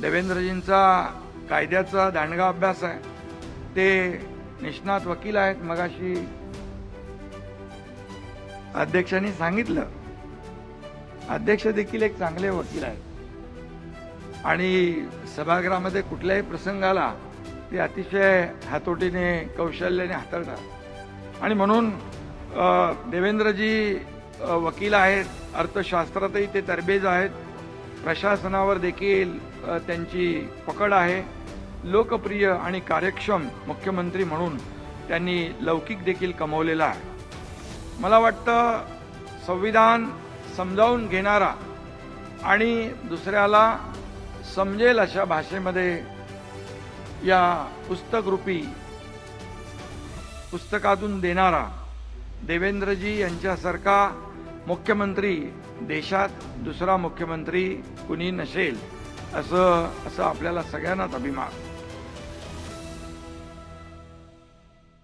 देवेंद्रजींचा कायद्याचा दांडगा अभ्यास आहे. ते निष्णात वकील आहेत. मगाशी अध्यक्षांनी सांगितलं, अध्यक्ष देखील एक चांगले वकील आहेत आणि सभागृहामध्ये कुठल्याही प्रसंगाला ते अतिशय हातोटीने कौशल्याने हाताळतात. आणि म्हणून देवेंद्रजी वकील आहेत, अर्थशास्त्रातही ते तरबेज आहेत, प्रशासनावर देखील त्यांची पकड आहे. लोकप्रिय आणि कार्यक्षम मुख्यमंत्री म्हणून त्यांनी लौकिक देखील कमवलेला आहे. मला वाटतं संविधान समजावून घेणारा आणि दुसऱ्याला समजेल अशा भाषेमध्ये या पुस्तकातून देणारा देवेंद्रजी यांच्यासारखा मुख्यमंत्री देशात दुसरा मुख्यमंत्री कुणी नसेल असं आपल्याला सगळ्यांनाच अभिमान.